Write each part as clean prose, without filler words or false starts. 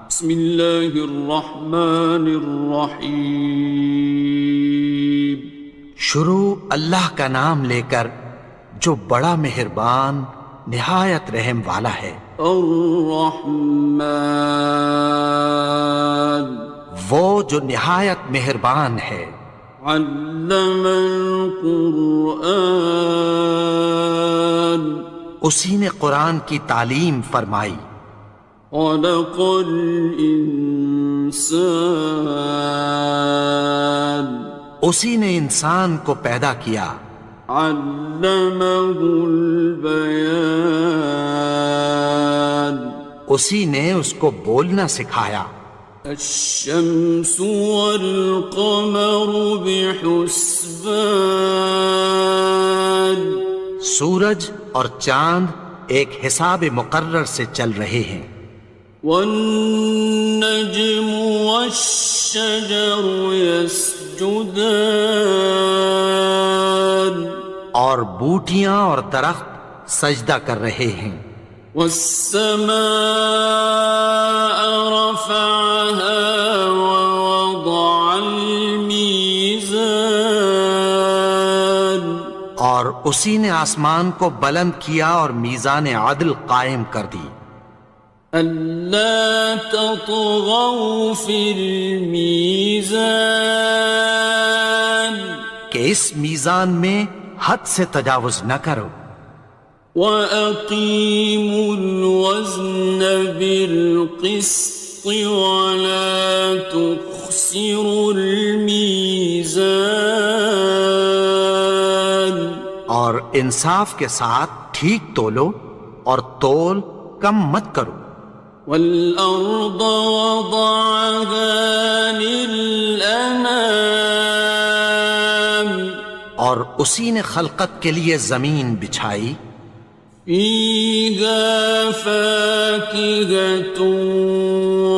بسم اللہ الرحمن الرحیم. شروع اللہ کا نام لے کر جو بڑا مہربان نہایت رحم والا ہے. الرحمن وہ جو نہایت مہربان ہے. علم القرآن اسی نے قرآن کی تعلیم فرمائی. خلق الانسان اسی نے انسان کو پیدا کیا. علمہ البیان اسی نے اس کو بولنا سکھایا. الشمس والقمر بحسبان سورج اور چاند ایک حساب مقرر سے چل رہے ہیں. والنجم والشجر يسجدان اور بوٹیاں اور درخت سجدہ کر رہے ہیں. والسماء رفعها ووضع الميزان اور اسی نے آسمان کو بلند کیا اور میزان عدل قائم کر دی. ألا تطغوا في الميزان کہ اس میزان میں حد سے تجاوز نہ کرو. وَأَقِيمُوا الْوَزْنَ بِالْقِسْطِ وَلَا تُخْسِرُوا الْمِيزَانَ اور انصاف کے ساتھ ٹھیک تولو اور تول کم مت کرو. وَالْأَرْضَ وَضَعَهَا لِلْأَنَامِ اور اسی نے خلقت کے لیے زمین بچھائی. فِيهَا فَاكِهَةٌ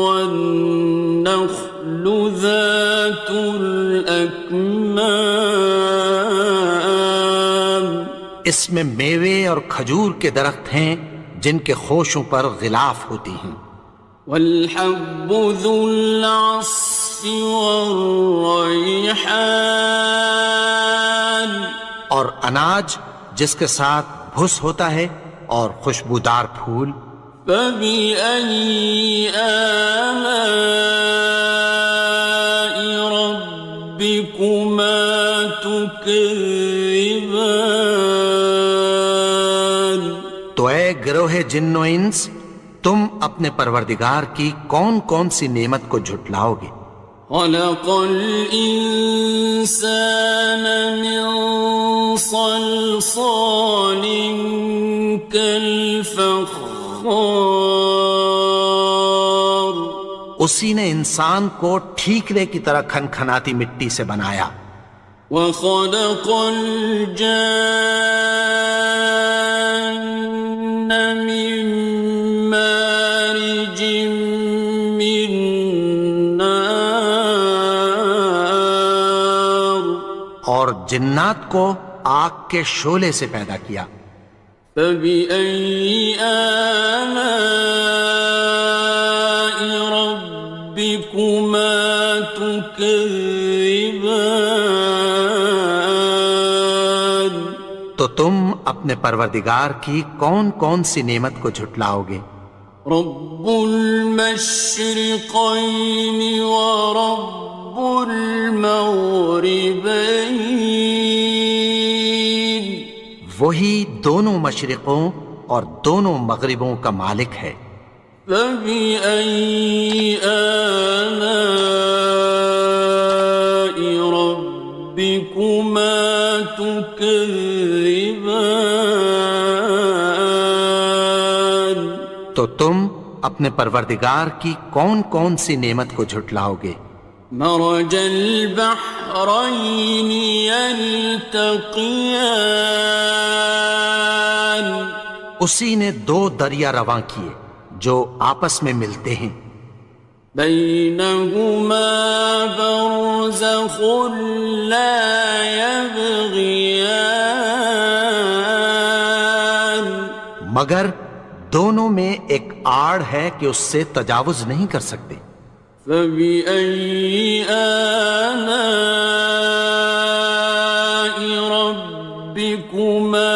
وَالنَّخْلُ ذَاتُ الْأَكْمَامِ اس میں میوے اور کھجور کے درخت ہیں جن کے خوشوں پر غلاف ہوتی ہیں. وَالْحَبُّ ذُو الْعَصْفِ وَالرَّيْحَانِ اور اناج جس کے ساتھ بھس ہوتا ہے اور خوشبودار پھول. فَبِأَيِّ آلَاءِ رَبِّكُمَا تُكَذِّبَانِ تو اے گروہ جن و انس تم اپنے پروردگار کی کون کون سی نعمت کو جھٹلاؤ گے. خَلَقَ الْإِنسَانَ مِنْ صَلْصَالٍ كَالْفَخَّارِ اسی نے انسان کو ٹھیکرے کی طرح کھنکھناتی مٹی سے بنایا. وَخَلَقَ الْجَانَّ مِن مَّارِجٍ مِّن نَّارٍ اور جنات کو آگ کے شعلے سے پیدا کیا. فَبِأَيِّ آلَاءِ رَبِّكُمَا تُكَذِّبَانِ تو تم اپنے پروردگار کی کون کون سی نعمت کو جھٹلاؤ گے. رب المشرقین ورب المغربین وہی دونوں مشرقوں اور دونوں مغربوں کا مالک ہے. فَبِأَيِّ آلَاءِ رَبِّكُمَا تُكَذِّبَانِ تو تم اپنے پروردگار کی کون کون سی نعمت کو جھٹلاؤ گے. مرج البحرین یلتقیان اسی نے دو دریا رواں کیے جو آپس میں ملتے ہیں. بینہما برزخ لا یبغیان مگر دونوں میں ایک آڑ ہے کہ اس سے تجاوز نہیں کر سکتے۔ فبأي آلاء ربكما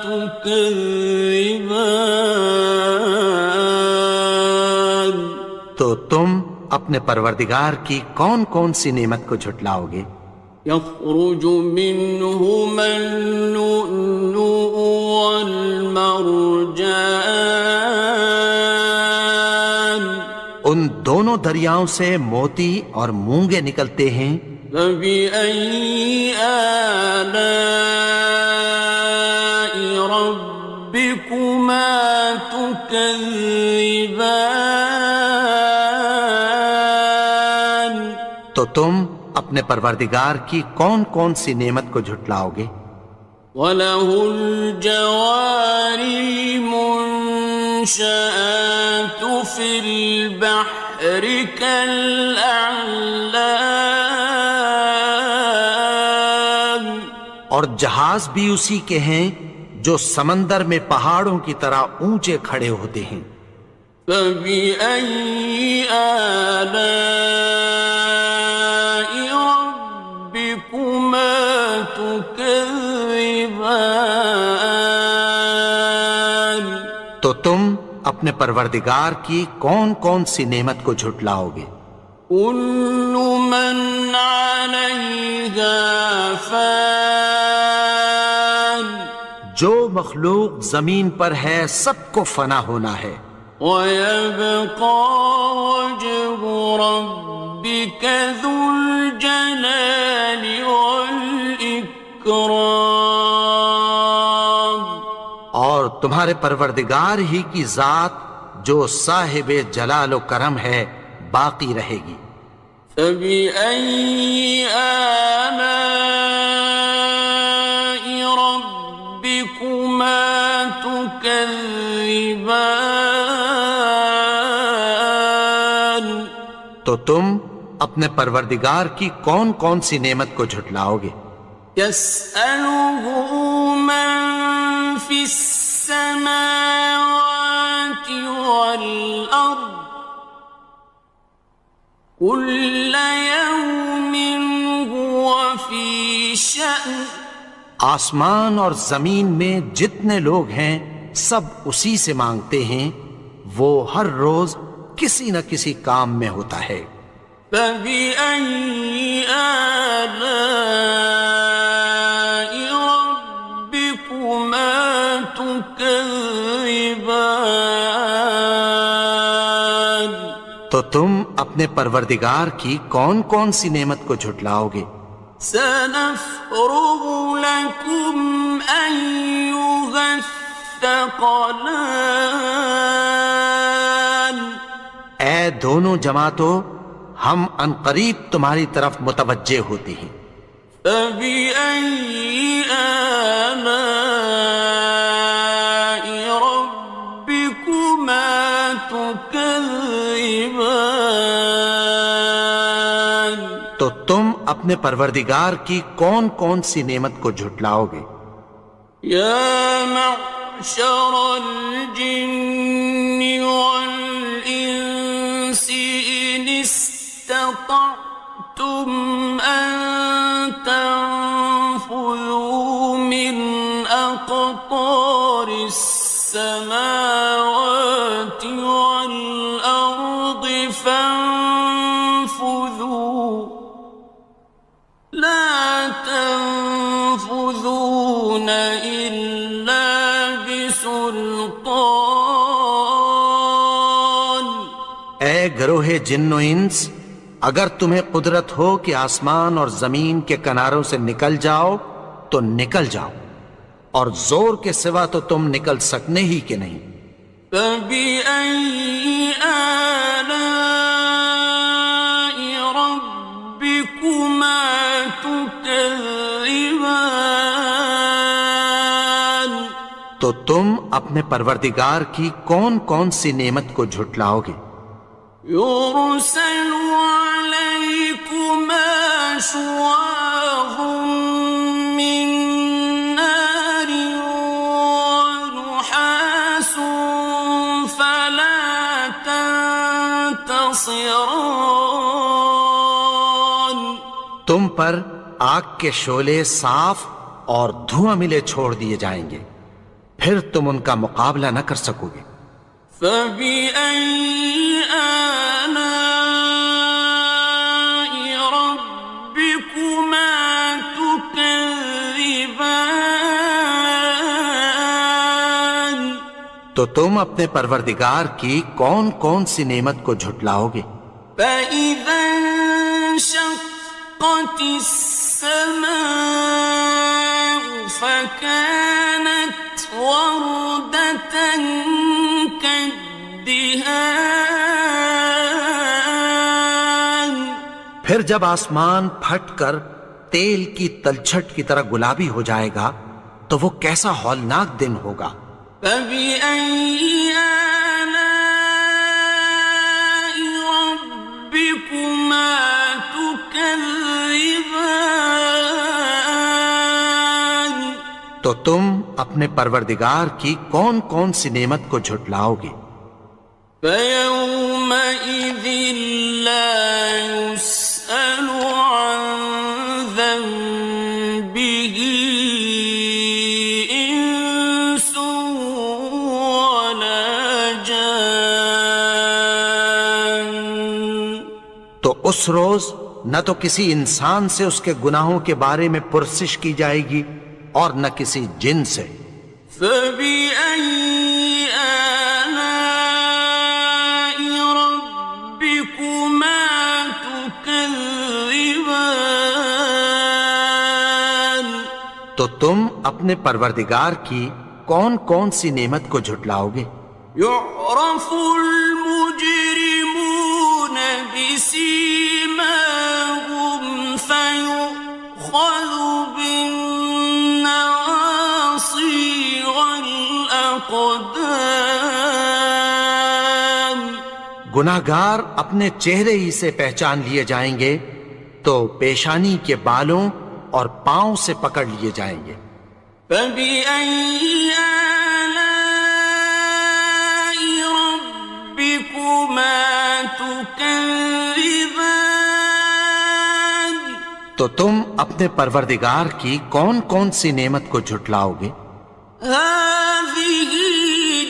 تكذبان؟ تو تم اپنے پروردگار کی کون کون سی نعمت کو جھٹلاؤ گے؟ يخرج منهما اللؤلؤ والمرجان ان دونوں دریاؤں سے موتی اور مونگے نکلتے ہیں۔ فبأي آلاء ربكما تكذبان؟ تو تم اپنے پروردگار کی کون کون سی نعمت کو جھٹلاؤ گے؟ وَلَهُ الْجَوَارِ الْمُنشَآتُ فِي الْبَحْرِ كَالْأَعْلَامِ، اور جہاز بھی اسی کے ہیں جو سمندر میں پہاڑوں کی طرح اونچے کھڑے ہوتے ہیں۔ فَبِأَيِّ آلَاءِ رَبِّكُمَا تُكَذِّبَانِ؟ تو تم اپنے پروردگار کی کون کون سی نعمت کو جھٹلاؤ گے؟ كُلُّ مَنْ عَلَيْهَا فَانٍ، جو مخلوق زمین پر ہے سب کو فنا ہونا ہے۔ وَيَبْقَى وَجْهُ رَبِّكَ ذُو الْجَلَالِ وَالْإِكْرَامِ، اور تمہارے پروردگار ہی کی ذات جو صاحب جلال و کرم ہے باقی رہے گی۔ فَبِأَيِّ آلَاءِ رَبِّكُمَا تُكَذِّبَانِ؟ تو تم اپنے پروردگار کی کون کون سی نعمت کو جھٹلاؤ گے؟ يَسْأَلُهُ مَن فِي السَّمَاوَاتِ وَالْأَرْضِ كُلَّ يَوْمٍ هُوَ فِي شَأْنٍ، آسمان اور زمین میں جتنے لوگ ہیں سب اسی سے مانگتے ہیں، وہ ہر روز کسی نہ کسی کام میں ہوتا ہے۔ فَبِأَيِّ آلَاءِ رَبِّكُمَا تُكَذِّبَانِ؟ تو تم اپنے پروردگار کی کون کون سی نعمت کو جھٹلاؤ گے؟ سَنَفْرُغُ لَكُمْ أَيُّهَ الثَّقَلَانِ، اے دونوں جماعتوں، ہم عنقریب تمہاری طرف متوجہ ہوتے ہیں۔ فَبِأَيِّ آلَاءِ رَبِّكُمَا تُكَذِّبَانِ؟ تو تم اپنے پروردگار کی کون کون سی نعمت کو جھٹلاؤ گے؟ يَا مَعْشَرَ الْجِنِّ وَالْإِنسِ إِنِ اسْتَطَعْتُمْ أَن تَنفُذُوا مِنْ أَقْطَارِ السَّمَاوَاتِ وَالْأَرْضِ فَانفُذُوا لَا تَنفُذُونَ إِلَّا بِسُلْطَانٍ۔ اے گروہ جن و انس، اگر تمہیں قدرت ہو کہ آسمان اور زمین کے کناروں سے نکل جاؤ تو نکل جاؤ، اور زور کے سوا تو تم نکل سکنے ہی کہ نہیں۔ فَبِأَيِّ آلَاءِ رَبِّكُمَا تُكَذِّبَانِ؟ تو تم اپنے پروردگار کی کون کون سی نعمت کو جھٹلاؤ گے؟ يُرْسَلُ عَلَيْكُمَا شُوَاظٌ مِّن نَّارٍ وَنُحَاسٌ فَلَا ينتصران تم پر آگ کے شعلے صاف اور دھواں ملے چھوڑ دیے جائیں گے، پھر تم ان کا مقابلہ نہ کر سکو گے۔ فبأي آلاء ربكما تكذبان تو تم اپنے پروردگار کی کون کون سی نعمت کو جھٹلاؤ گے؟ فإذا انشقت السماء فكانت وردة كالدهان پھر جب آسمان پھٹ کر تیل کی تلچھٹ کی طرح گلابی ہو جائے گا تو وہ کیسا ہولناک دن ہوگا۔ فبأي آلاء ربكما تكذبان تو تم اپنے پروردگار کی کون کون سی نعمت کو جھٹلاؤ گے؟ فيومئذ لا يسأل عن ذنبه إنس ولا جان تو اس روز نہ تو کسی انسان سے اس کے گناہوں کے بارے میں پرسش کی جائے گی اور نہ کسی جن سے۔ فبأي آلاء ربكما تكذبان تو تم اپنے پروردگار کی کون کون سی نعمت کو جھٹلاؤ گے؟ يعرف المجرمون بسيماهم فيؤخذ بالنواصي والأقدام گناہگار اپنے چہرے ہی سے پہچان لیے جائیں گے تو پیشانی کے بالوں اور پاؤں سے پکڑ لیے جائیں گے۔ فبأي آلاء ربكما تكذبان تو تم اپنے پروردگار کی کون کون سی نعمت کو جھٹلاؤ گے؟ هذه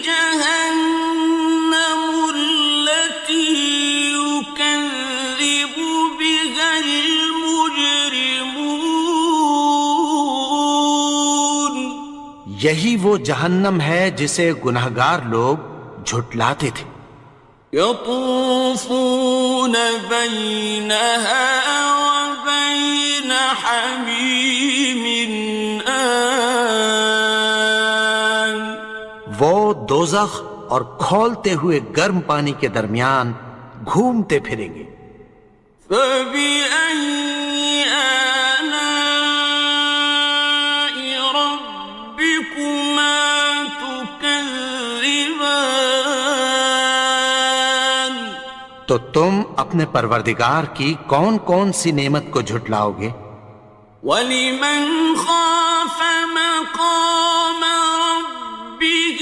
جهنم التي يكذب بها المجرمون یہی وہ جہنم ہے جسے گناہگار لوگ جھٹلاتے تھے۔ يطوفون بينها وبين حميم آن وہ دوزخ اور کھولتے ہوئے گرم پانی کے درمیان گھومتے پھریں گے۔ فبأي آلاء ربكما تكذبان تو تم اپنے پروردگار کی کون کون سی نعمت کو جھٹلاؤ گے؟ وَلِمَنْ خَافَ مَقَامَ رَبِّهِ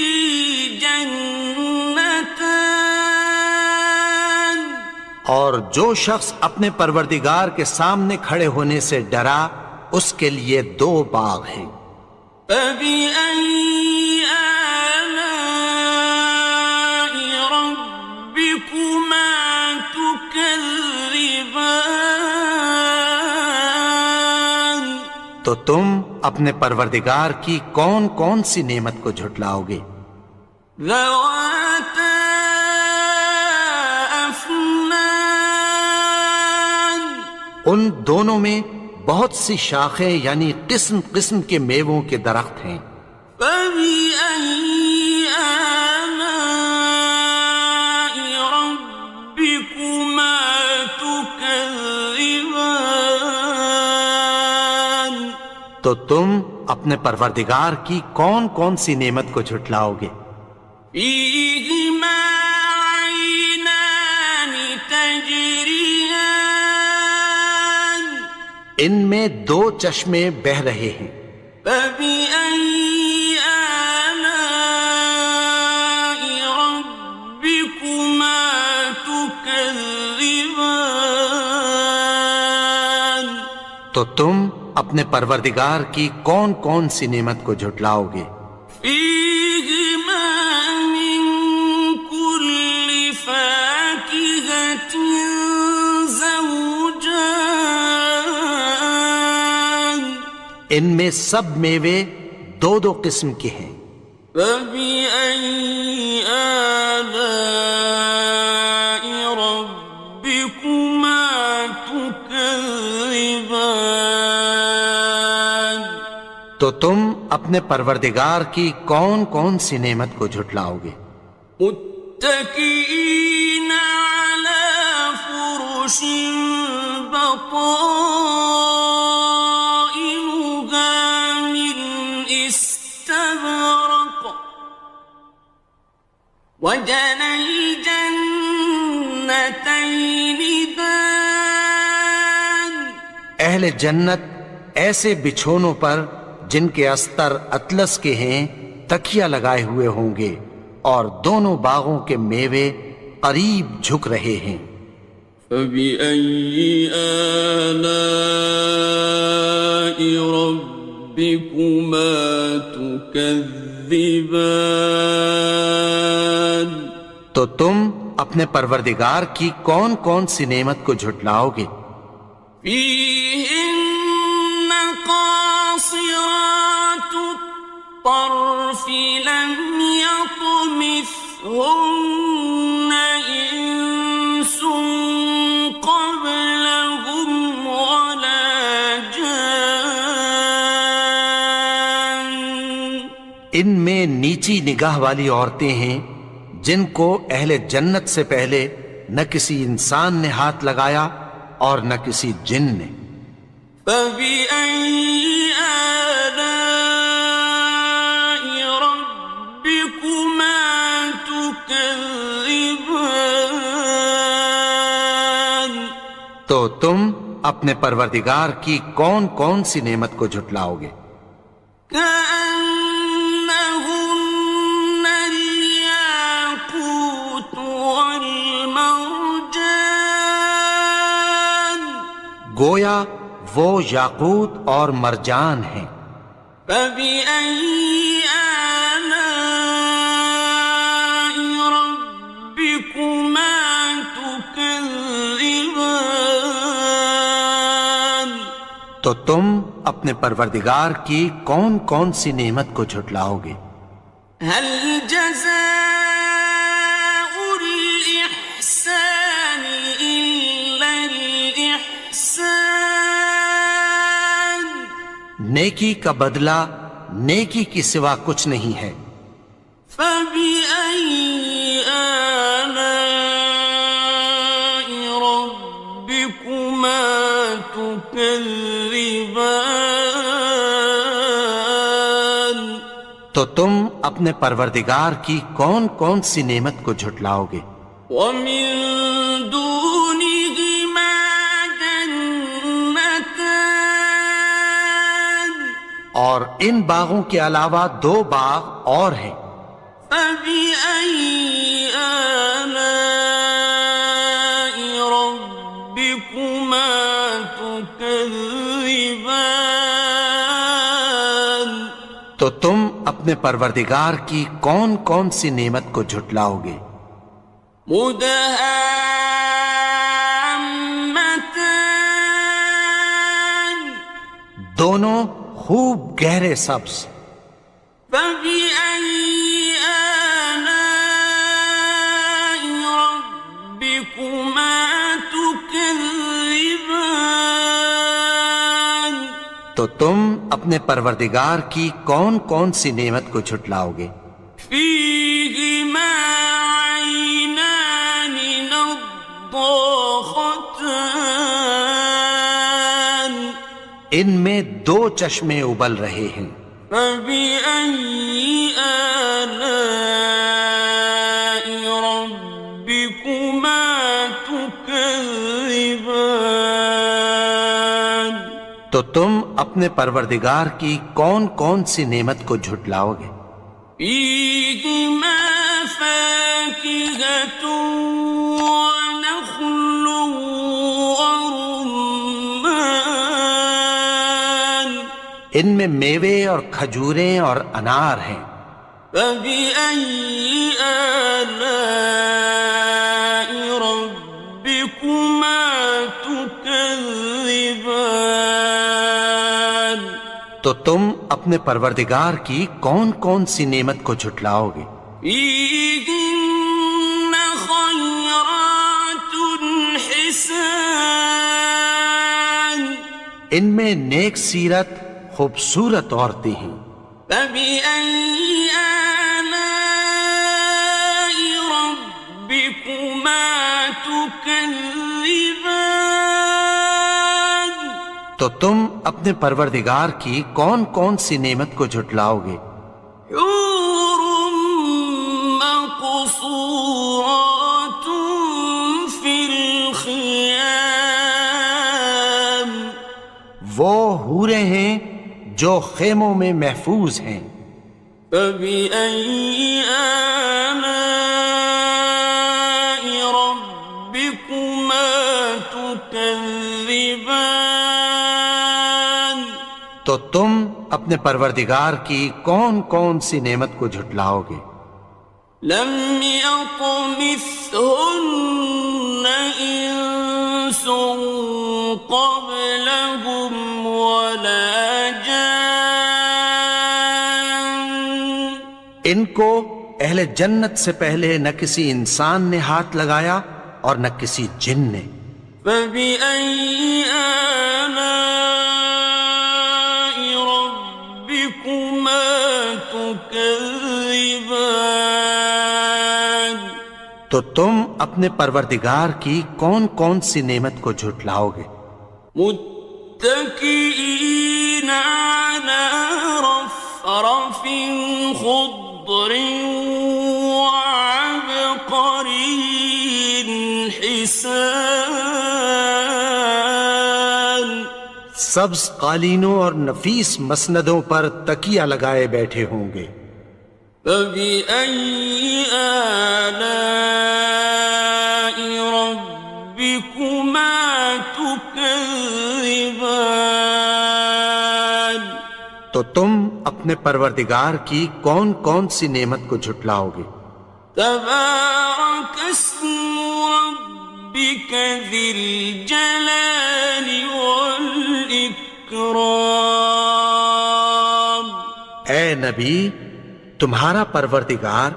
جَنَّتَانِ اور جو شخص اپنے پروردگار کے سامنے کھڑے ہونے سے ڈرا اس کے لیے دو باغ ہیں۔ فَبِأَيِّ آلَاءِ رَبِّكُمَا تُكَذِّبَانِ تو تم اپنے پروردگار کی کون کون سی نعمت کو جھٹلاؤ گے؟ ذَوَاتَا أَفْنَانٍ ان دونوں میں بہت سی شاخیں یعنی قسم قسم کے میووں کے درخت ہیں۔ فَبِأَيِّ آلَاءِ رَبِّكُمَا تُكَذِّبَانِ تو تم اپنے پروردگار کی کون کون سی نعمت کو جھٹلاؤ گے؟ فِيهِمَا عَيْنَانِ تَجْرِيَانِ ان میں دو چشمے بہہ رہے ہیں۔ فَبِأَيِّ آلَاءِ رَبِّكُمَا تُكَذِّبَانِ تو تم اپنے پروردگار کی کون کون سی نعمت کو جھٹلاؤ گے؟ فیہما من کل فاکہۃ زوجان، ان میں سب میوے دو دو قسم کے ہیں۔ فبأي آلاء ربكما تكذبان، تو تم اپنے پروردگار کی کون کون سی نعمت کو جھٹلاؤ گے؟ متكئين على فرش بطائنها من استبرق، وجنى الجنتين دان، اہل جنت ایسے بچھونوں پر جن کے استر اطلس کے ہیں تکیہ لگائے ہوئے ہوں گے، اور دونوں باغوں کے میوے قریب جھک رہے ہیں۔ فبأي آلاء ربكما تكذبان، تو تم اپنے پروردگار کی کون کون سی نعمت کو جھٹلاؤ گے؟ فيهن قاصرات الطرف لم يطمثهن إنس قبلهم ولا جان، ان میں نیچی نگاہ والی عورتیں ہیں جن کو اہل جنت سے پہلے نہ کسی انسان نے ہاتھ لگایا اور نہ کسی جن نے۔ فبأي آلاء ربكما تكذبان، تو تم اپنے پروردگار کی کون کون سی نعمت کو جھٹلاؤ گے؟ كأنهن الياقوت والمرجان، گویا وہ یاقوت اور مرجان ہیں۔ فبأي آلاء ربكما تكذبان، تو تم اپنے پروردگار کی کون کون سی نعمت کو جھٹلاؤ گے؟ هل جزاء الإحسان إلا الإحسان، نیکی کا بدلہ نیکی کی سوا کچھ نہیں ہے۔ فبأي آلاء ربكما تكذبان، تو تم اپنے پروردگار کی کون کون سی نعمت کو جھٹلاؤ گے؟ ومن دونهما جنتان، اور ان باغوں کے علاوہ دو باغ اور ہیں۔ فبأي آلاء ربكما تكذبان، تو تم اپنے پروردگار کی کون کون سی نعمت کو جھٹلاؤ گے؟ مدهامتان، دونوں خوب گہرے سبز۔ فبأي آلاء ربكما تكذبان، تو تم اپنے پروردگار کی کون کون سی نعمت کو جھٹلاؤ گے؟ فيهما عينان نضاختان، ان میں دو چشمے ابل رہے ہیں۔ فبأي آلاء ربكما تكذبان، تو تم اپنے پروردگار کی کون کون سی نعمت کو جھٹلاؤ گے؟ فيهما فاكهة ونخل ورمان، ان میں میوے اور کھجوریں اور انار ہیں۔ فبأي آلاء ربكما تكذبان؟ تو تم اپنے پروردگار کی کون کون سی نعمت کو جھٹلاؤ گے؟ فيهن خيرات حسان، ان میں نیک سیرت خوبصورت عورتیں ہیں۔ فبأي آلاء ربكما تكذبان؟ تو تم اپنے پروردگار کی کون کون سی نعمت کو جھٹلاؤ گے؟ حور مقصورات في الخيام، وہ حوریں ہیں جو خیموں میں محفوظ ہیں۔ فبأي آلاء ربكما تكذبان؟ تو تم اپنے پروردگار کی کون کون سی نعمت کو جھٹلاؤ گے؟ لم يطمثهن إنس قبلهم ولا جان، ان کو اہل جنت سے پہلے نہ کسی انسان نے ہاتھ لگایا اور نہ کسی جن نے۔ فبأي آلاء ربكما تكذبان؟ تو تم اپنے پروردگار کی کون کون سی نعمت کو جھٹلاؤ گے؟ متكئين على رفرف خضر وعبقري حسان، سبز قالینوں اور نفیس مسندوں پر تکیہ لگائے بیٹھے ہوں گے۔ فبأي آلاء ربكما تكذبان؟ تو تم اپنے پروردگار کی کون کون سی نعمت کو جھٹلاؤ گے؟ تبارك اسم ربك ذي الجلال والإكرام۔ اے نبی، تمہارا پروردگار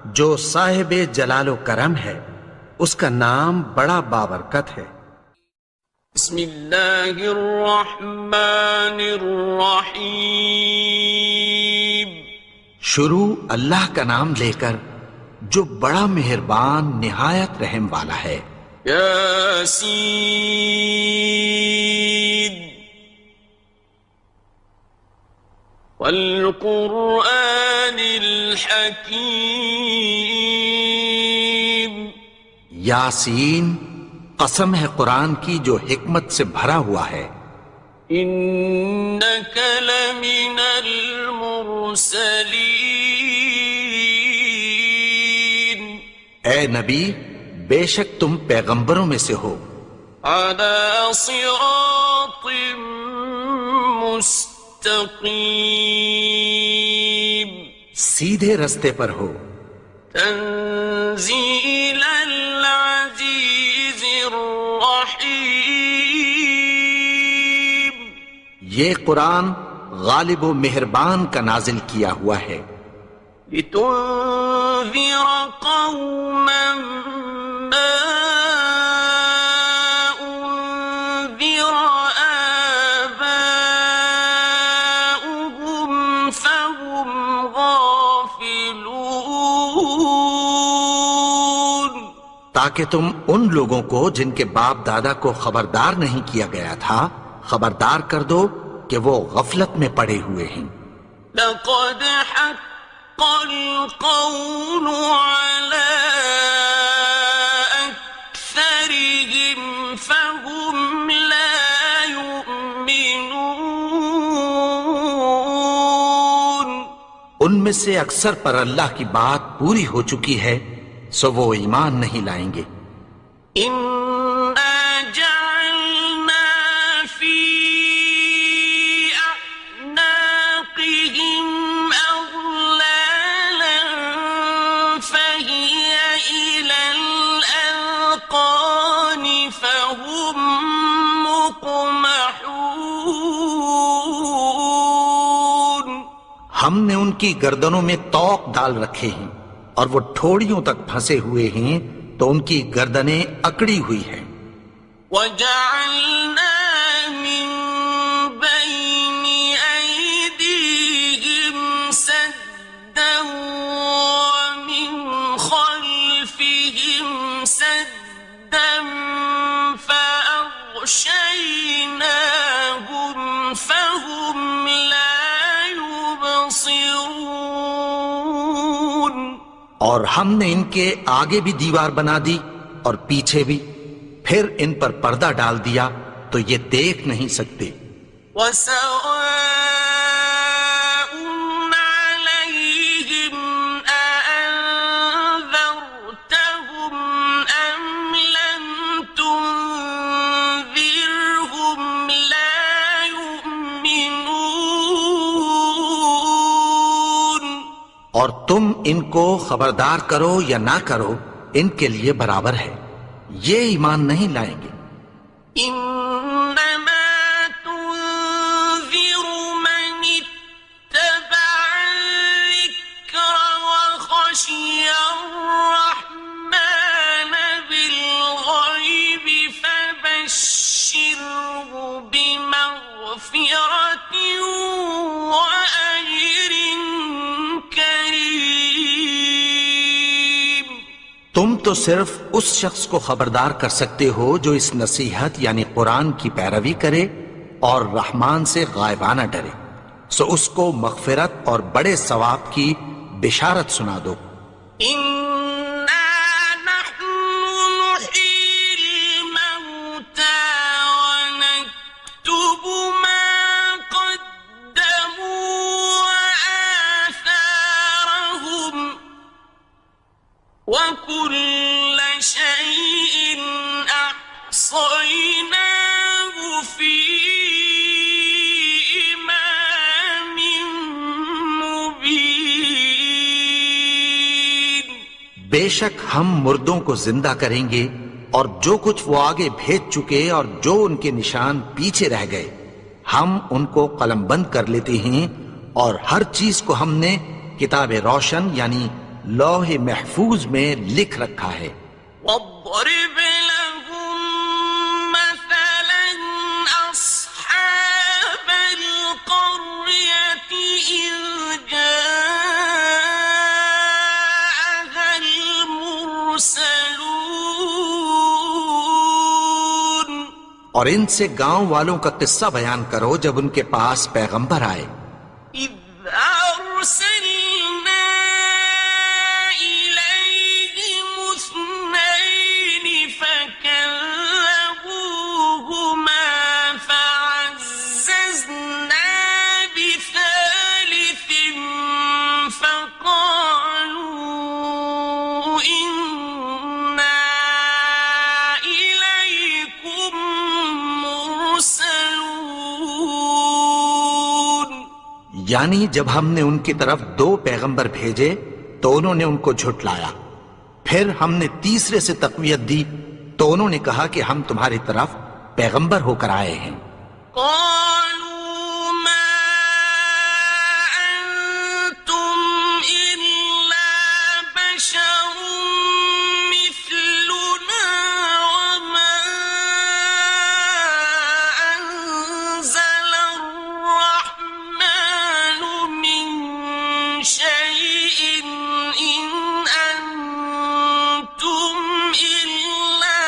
جو صاحب جلال و کرم ہے، اس کا نام بڑا بابرکت ہے۔ بسم اللہ الرحمن الرحیم، شروع اللہ کا نام لے کر جو بڑا مہربان نہایت رحم والا ہے۔ یاسین والقرآن الحکیم، یاسین، قسم ہے قرآن کی جو حکمت سے بھرا ہوا ہے۔ انک لمن المرسلین، اے نبی، بے شک تم پیغمبروں میں سے ہو۔ علی صراط مستقیم، سیدھے رستے پر ہو۔ تنزیل العزیز الرحیم، یہ قرآن غالب و مہربان کا نازل کیا ہوا ہے۔ لتنذر قوما ما انذر آباؤهم فهم غافلون، تاکہ تم ان لوگوں کو جن کے باپ دادا کو خبردار نہیں کیا گیا تھا خبردار کر دو کہ وہ غفلت میں پڑے ہوئے ہیں۔ لقد حق القول على أكثرهم فهم لا يؤمنون، ان میں سے اکثر پر اللہ کی بات پوری ہو چکی ہے سو وہ ایمان نہیں لائیں گے۔ إنا جعلنا في أعناقهم کی گردنوں میں طوق ڈال رکھے ہیں اور وہ ٹھوڑیوں تک پھنسے ہوئے ہیں تو ان کی گردنیں اکڑی ہوئی ہیں. وَجَعَلْنَا مِن بَيْنِ أَيْدِيهِمْ سَدًّا وَمِنْ خَلْفِهِمْ سَدًّا فَأَغْشَيْنَاهُمْ فَهُمْ لَا يُبْصِرُونَ. اور ہم نے ان کے آگے بھی دیوار بنا دی اور پیچھے بھی، پھر ان پر پردہ ڈال دیا تو یہ دیکھ نہیں سکتے. وَسَوَاءٌ عَلَيْهِمْ أَأَنذَرْتَهُمْ أَمْ لَمْ تُنذِرْهُمْ لَا يُؤْمِنُونَ. اور تم ان کو خبردار کرو یا نہ کرو ان کے لیے برابر ہے، یہ ایمان نہیں لائیں گے. إنما تنذر من اتبع الذكر وخشي الرحمن بالغيب فبشره بمغفرة وأجر كريم. تم تو صرف اس شخص کو خبردار کر سکتے ہو جو اس نصیحت یعنی قرآن کی پیروی کرے اور رحمان سے غائبانہ ڈرے، سو اس کو مغفرت اور بڑے ثواب کی بشارت سنا دو. إنا نحن نحيي الموتى ونكتب ما قدموا وآثارهم وكل شيء أحصيناه في إمام مبين. بے شک ہم مردوں کو زندہ کریں گے اور جو کچھ وہ آگے بھیج چکے اور جو ان کے نشان پیچھے رہ گئے ہم ان کو قلم بند کر لیتے ہیں، اور ہر چیز کو ہم نے کتاب روشن یعنی لوح محفوظ میں لکھ رکھا ہے. واضرب لهم مثلا أصحاب القرية إذ جاءها المرسلون. اور ان سے گاؤں والوں کا قصہ بیان کرو جب ان کے پاس پیغمبر آئے. إذ أرسلنا إليهم اثنين فكذبوهما فعززنا بثالث فقالوا إنا إليكم مرسلون. یعنی جب ہم نے ان کی طرف 2 پیغمبر بھیجے تو انہوں نے ان کو جھٹلایا، پھر ہم نے تیسرے سے تقویت دی تو انہوں نے کہا کہ ہم تمہاری طرف پیغمبر ہو کر آئے ہیں. قالوا ما أنتم إلا بشر مثلنا وما أنزل الرحمن من شيء إن أنتم إلا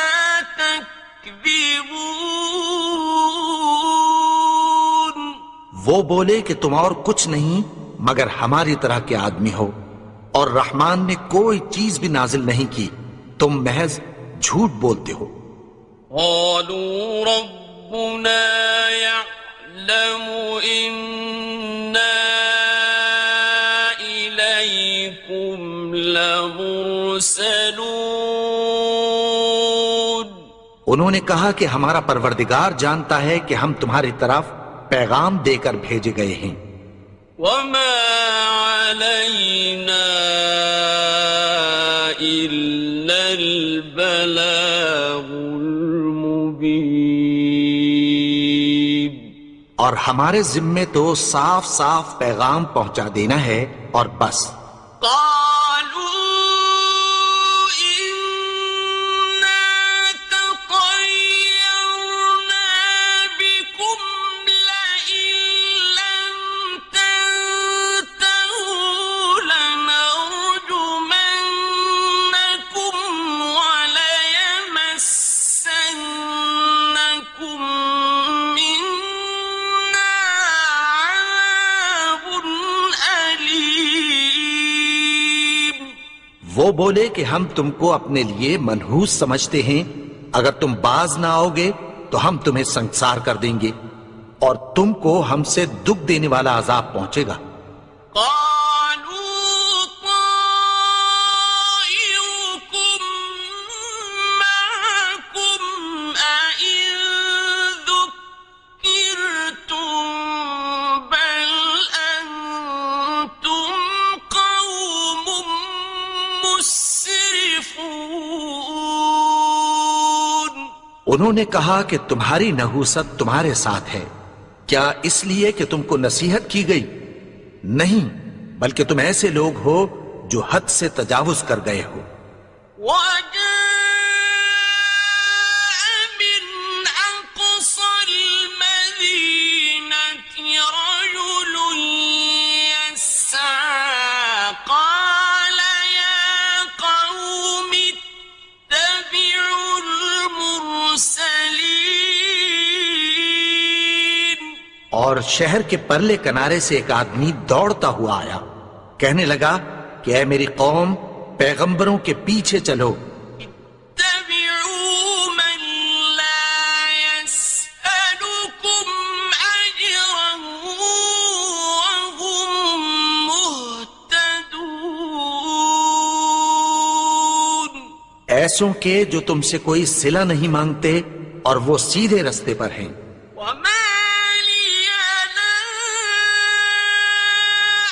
تكذبون. وہ بولے کہ تم اور کچھ نہیں مگر ہماری طرح کے آدمی ہو، اور رحمان نے کوئی چیز بھی نازل نہیں کی، تم محض جھوٹ بولتے ہو. قالوا ربنا يعلم إنا إليكم لمرسلون. انہوں نے کہا کہ ہمارا پروردگار جانتا ہے کہ ہم تمہاری طرف پیغام دے کر بھیجے گئے ہیں. وما علينا إلا البلاغ المبين. اور ہمارے ذمے تو صاف صاف پیغام پہنچا دینا ہے اور بس. قالوا إنا تطيرنا بكم لئن لم تنتهوا لنرجمنكم وليمسنكم منا عذاب أليم. وہ بولے کہ ہم تم کو اپنے لیے منحوس سمجھتے ہیں، اگر تم باز نہ آؤ گے تو ہم تمہیں سنسار کر دیں گے اور تم کو ہم سے دکھ دینے والا عذاب پہنچے گا. قالوا طائركم معكم أئن ذكرتم بل أنتم قوم مسرفون. انہوں نے کہا کہ تمہاری نحوست تمہارے ساتھ ہے، کیا اس لیے کہ تم کو نصیحت کی گئی؟ نہیں، بلکہ تم ایسے لوگ ہو جو حد سے تجاوز کر گئے ہو. وجاء من أقصى المدينة رجل يسعى قال يا قوم اتبعوا المرسلين. اور شہر کے پرلے کنارے سے ایک آدمی دوڑتا ہوا آیا، کہنے لگا کہ اے میری قوم، پیغمبروں کے پیچھے چلو. اتبعوا من لا يسألكم أجرا وهم مهتدون. ایسوں کے جو تم سے کوئی صلہ نہیں مانگتے اور وہ سیدھے رستے پر ہیں. وما لي لا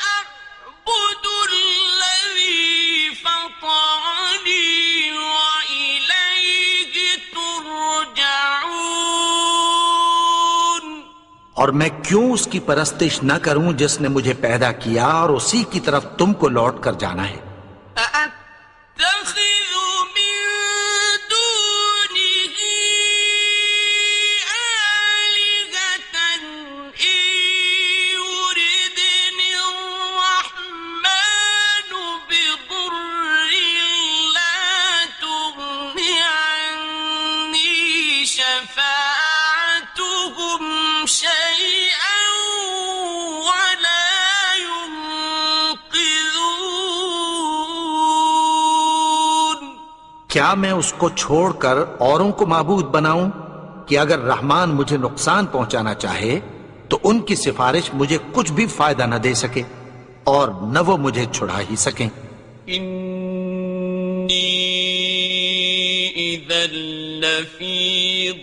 أعبد الذي فطرني وإليه ترجعون. اور میں کیوں اس کی پرستش نہ کروں جس نے مجھے پیدا کیا اور اسی کی طرف تم کو لوٹ کر جانا ہے. أأتخذ من دونه آلهة إن يردني الرحمن بضر لا تغن عني شفاعتهم شيئا ولا ينقذون. کیا میں اس کو چھوڑ کر اوروں کو معبود بناؤں کہ اگر رحمان مجھے نقصان پہنچانا چاہے تو ان کی سفارش مجھے کچھ بھی فائدہ نہ دے سکے اور نہ وہ مجھے چھڑا ہی سکیں. إني إذا لفي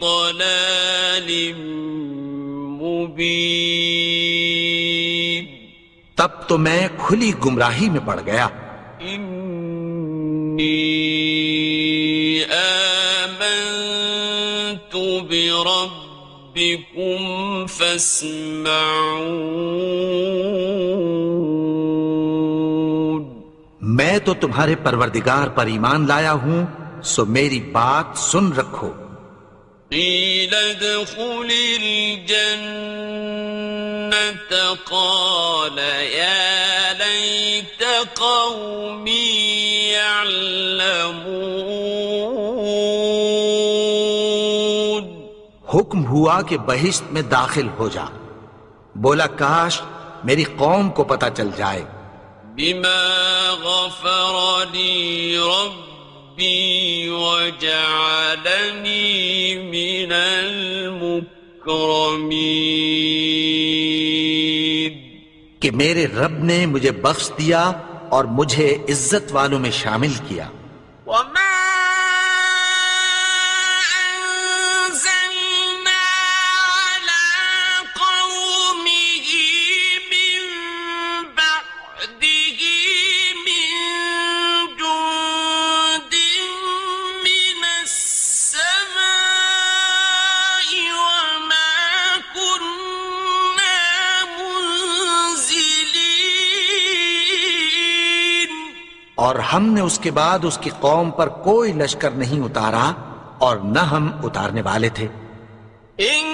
ضلال مبين. تب تو میں کھلی گمراہی میں پڑ گیا. إني آمنت بربكم فاسمعون. میں تو تمہارے پروردگار پر ایمان لایا ہوں، سو میری بات سن رکھو. قيل ادخل الجنة قال يا ليت قومي يعلمون. حکم ہوا کہ بہشت میں داخل ہو جا. بولا کاش میری قوم کو پتہ چل جائے. بما غفر لي ربي وجعلني من المكرمين. کہ میرے رب نے مجھے بخش دیا اور مجھے عزت والوں میں شامل کیا. وما أنزلنا على قومه من بعده من جند من السماء وما كنا اور ہم نے اس کے بعد اس کی قوم پر کوئی لشکر نہیں اتارا اور نہ ہم اتارنے والے تھے. إن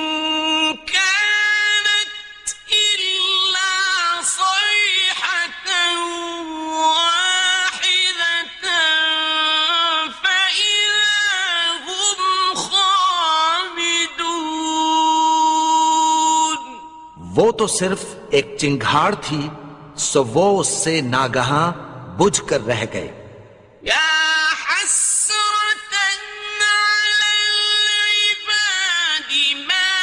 كانت إلا صيحة واحدة فإذا هم خامدون. وہ تو صرف ایک چنگھاڑ تھی، سو وہ اس سے ناگہاں بجھ کر رہ گئے. يا حسرة على العباد ما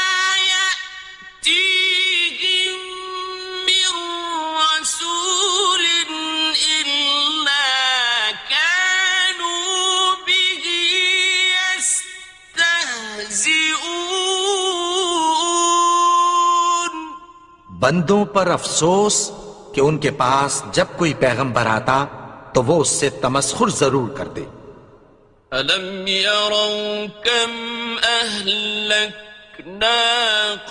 يأتيهم من رسول إلا كانوا به يستهزئون. بندوں پر افسوس کہ ان کے پاس جب کوئی پیغمبر آتا تو وہ اس سے تمسخر ضرور کرتے. أَلَمْ يَرَوْا كَمْ أَهْلَكْنَا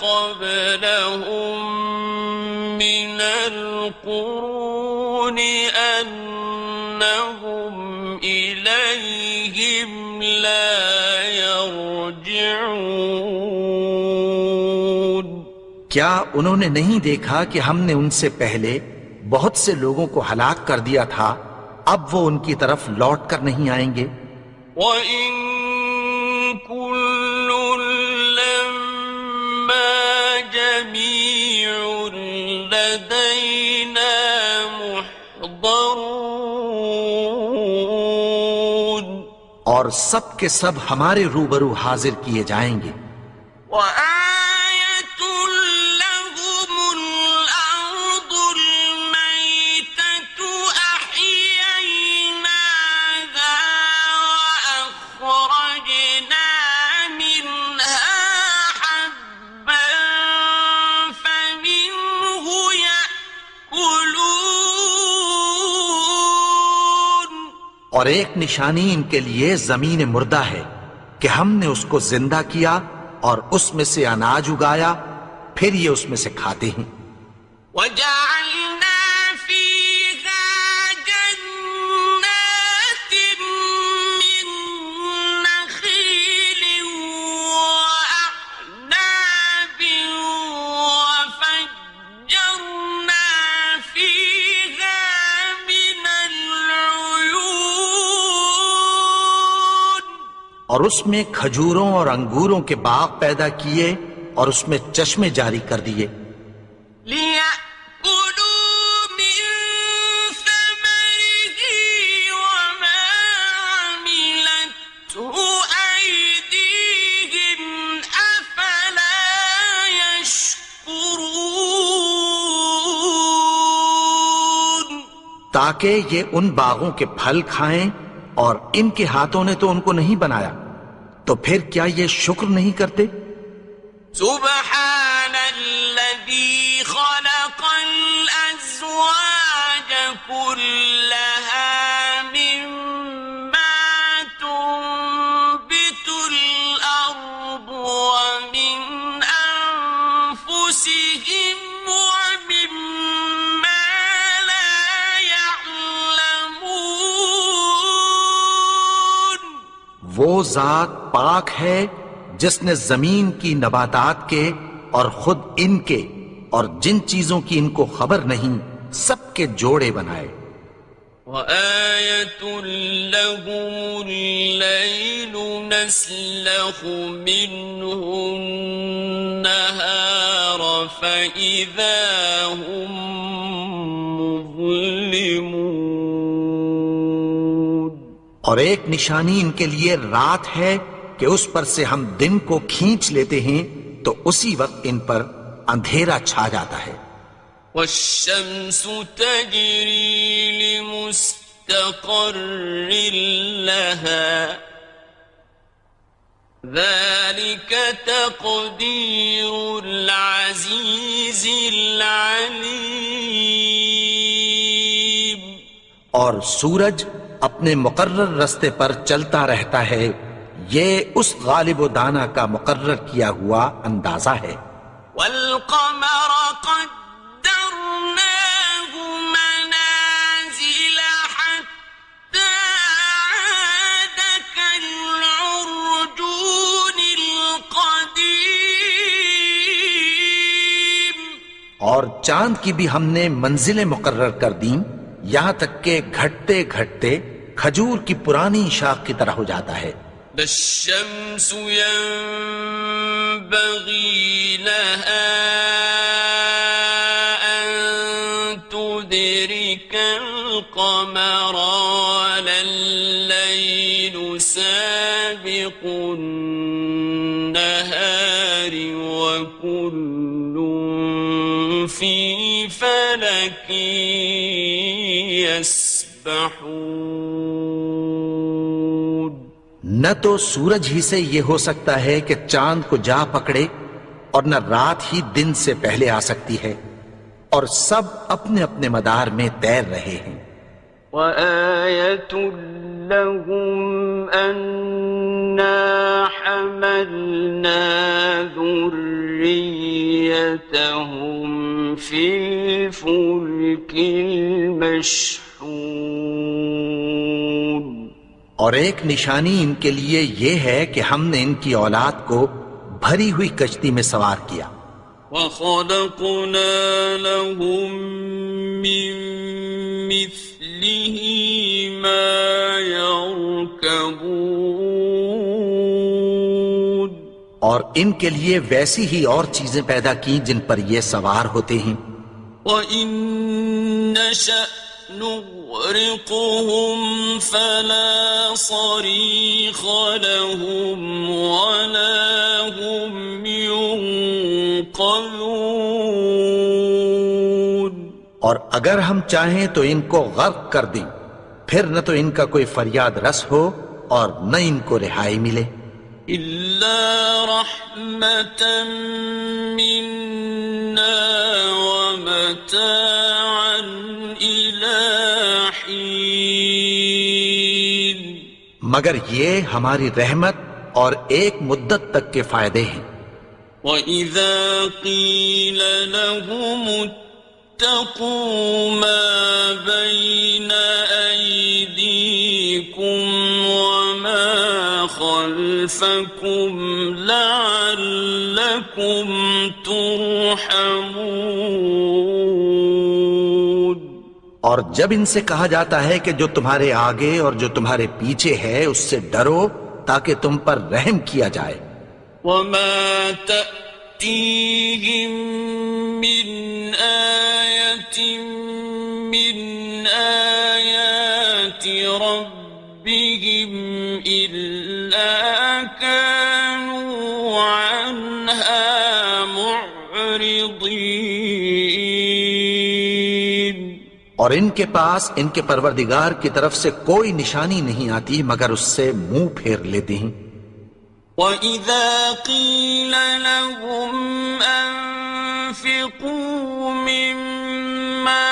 قَبْلَهُمْ مِنَ الْقُرُونِ أَنَّهُمْ إِلَيْهِمْ لَا يَرْجِعُونَ. کیا انہوں نے نہیں دیکھا کہ ہم نے ان سے پہلے بہت سے لوگوں کو ہلاک کر دیا تھا، اب وہ ان کی طرف لوٹ کر نہیں آئیں گے. وَإِن كُلٌّ لَّمَّا جَمِيعٌ لَّدَيْنَا مُحْضَرُونَ. اور سب کے سب ہمارے روبرو حاضر کیے جائیں گے. وَآيَةٌ لَّهُمُ الْأَرْضُ الْمَيْتَةُ أَحْيَيْنَاهَا وَأَخْرَجْنَا مِنْهَا حَبًّا فَمِنْهُ يَأْكُلُونَ. اور ایک نشانی ان کے لیے زمین مردہ ہے کہ ہم نے اس کو زندہ کیا اور اس میں سے اناج اگایا، پھر یہ اس میں سے کھاتے ہیں. وَجَعَلْنَا فِيهَا جَنَّاتٍ مِّن نَّخِيلٍ وَأَعْنَابٍ وَفَجَّرْنَا فِيهَا مِنَ الْعُيُونِ. اور اس میں کھجوروں اور انگوروں کے باغ پیدا کیے اور اس میں چشمے جاری کر دیے. لِيَأْكُلُوا مِن ثَمَرِهِ وَمَا عَمِلَتْهُ أَيْدِيهِمْ أَفَلَا يَشْكُرُونَ. تاکہ یہ ان باغوں کے پھل کھائیں، اور ان کے ہاتھوں نے تو ان کو نہیں بنایا، تو پھر کیا یہ شکر نہیں کرتے؟ سبحان الذي خلق الأزواج كلها مما تنبت الأرض ومن أنفسهم ومما لا يعلمون. وہ ذات پاک ہے جس نے زمین کی نباتات کے اور خود ان کے اور جن چیزوں کی ان کو خبر نہیں سب کے جوڑے بنائے. وَآيَةٌ لَّهُمُ اللَّيْلُ نَسْلَخُ مِنْهُ النَّهَارَ فَإِذَا هُم مُظْلِمُونَ. اور ایک نشانی ان کے لیے رات ہے کہ اس پر سے ہم دن کو کھینچ لیتے ہیں تو اسی وقت ان پر اندھیرا چھا جاتا ہے. وَالشَّمْسُ تَجْرِي لِمُسْتَقَرٍّ لَّهَا ذَلِكَ تَقْدِيرُ الْعَزِيزِ الْعَلِيمِ. اور سورج اپنے مقرر رستے پر چلتا رہتا ہے، یہ اس غالب و دانا کا مقرر کیا ہوا اندازہ ہے. وَالْقَمَرَ قَدَّرْنَاهُ مَنَازِلَ حَتَّى اور چاند کی بھی ہم نے منزلیں مقرر کر دیں یہاں تک کہ گھٹتے گھٹتے کھجور کی پرانی شاخ کی طرح ہو جاتا ہے. الشمس ينبغي لها أن تدرك القمر ولا الليل سابق النهار وكل في فلك يسبحون. نہ تو سورج ہی سے یہ ہو سکتا ہے کہ چاند کو جا پکڑے اور نہ رات ہی دن سے پہلے آ سکتی ہے، اور سب اپنے اپنے مدار میں تیر رہے ہیں. وَآيَةٌ لَهُمْ أَنَّا حَمَلْنَا ذُرِّيَّتَهُمْ فِي الْفُلْكِ الْمَشْحُونِ. اور ایک نشانی ان کے لیے یہ ہے کہ ہم نے ان کی اولاد کو بھری ہوئی کشتی میں سوار کیا. وَخَلَقْنَا لَهُم مِّن مِّثْلِهِ مَا يَرْكَبُونَ. اور ان کے لیے ویسی ہی اور چیزیں پیدا کی جن پر یہ سوار ہوتے ہیں. وَإِن نَّشَأْ نُغْرِقْهُمْ فَلَا صَرِيخَ لَهُمْ وَلَا هُمْ يُنقَذُونَ. اور اگر ہم چاہیں تو ان کو غرق کر دیں، پھر نہ تو ان کا کوئی فریاد رس ہو اور نہ ان کو رہائی ملے. إِلَّا رَحْمَةً مِّنَّا وَمَتَاعًا إِلَىٰ حِينٍ. مگر یہ ہماری رحمت اور ایک مدت تک کے فائدے ہیں. وَإِذَا قِيلَ لَهُمُ اتَّقُوا مَا بَيْنَ أَيْدِيكُمْ وَمَا خَلْفَكُمْ لَعَلَّكُمْ تُرْحَمُونَ. اور جب ان سے کہا جاتا ہے کہ جو تمہارے آگے اور جو تمہارے پیچھے ہے اس سے ڈرو تاکہ تم پر رحم کیا جائے. وَمَا تَأْتِيهِم مِّنْ آيَةٍ مِّنْ آيَاتِ رَبِّهِمْ إِلَّا كَانُوا عَنْهَا مُعْرِضِينَ. اور ان کے پاس ان کے پروردگار کی طرف سے کوئی نشانی نہیں آتی مگر اس سے منہ پھیر لیتے ہیں. وَإِذَا قِيلَ لَهُمْ أَنفِقُوا مِمَّا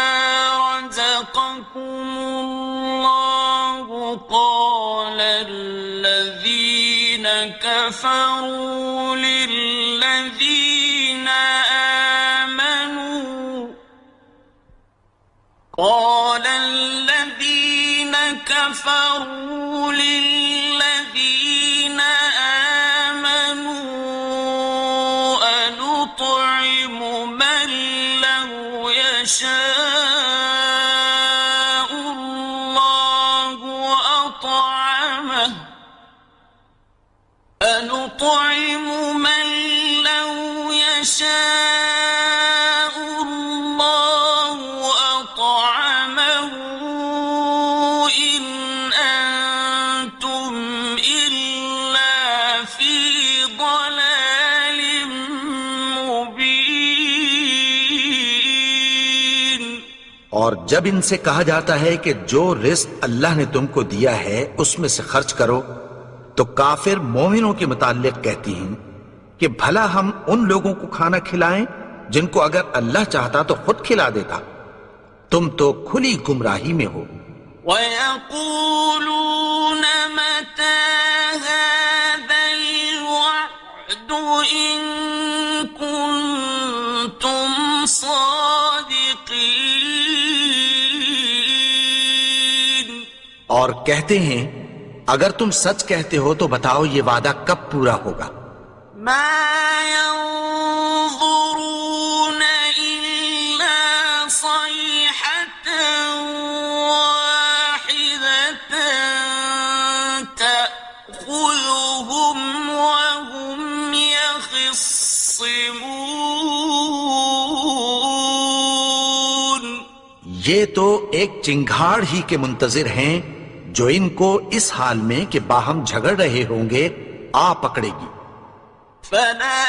رَزَقَكُمُ اللَّهُ قَالَ الَّذِينَ كَفَرُوا لِلَّذِينَ آمَنُوا أَنُطْعِمُ مَن لَّوْ يَشَاءُ اللَّهُ أَطْعَمَهُ أَنُطْعِمُ مَن لَّوْ يَشَاءُ اللَّهُ أَطْعَمَهُ إِنْ أَنتُمْ إِلَّا فِي ضَلَالٍ مُّبِينٍ. اور جب ان سے کہا جاتا ہے کہ جو رزق اللہ نے تم کو دیا ہے اس میں سے خرچ کرو تو کافر مومنوں کے متعلق کہتی ہیں کہ بھلا ہم ان لوگوں کو کھانا کھلائیں جن کو اگر اللہ چاہتا تو خود کھلا دیتا. تم تو کھلی گمراہی میں ہو. وَيَقُولُونَ مَتَىٰ هَٰذَا الْوَعْدُ إِن كُنتُمْ صَادِقِينَ. اور کہتے ہیں اگر تم سچ کہتے ہو تو بتاؤ یہ وعدہ کب پورا ہوگا. مَا يَنظُرُونَ إِلَّا يخصمون یہ تو ایک چنگھاڑ ہی کے منتظر ہیں جو ان کو اس حال میں کہ باہم جھگڑ رہے ہوں گے آ پکڑے گی. فلا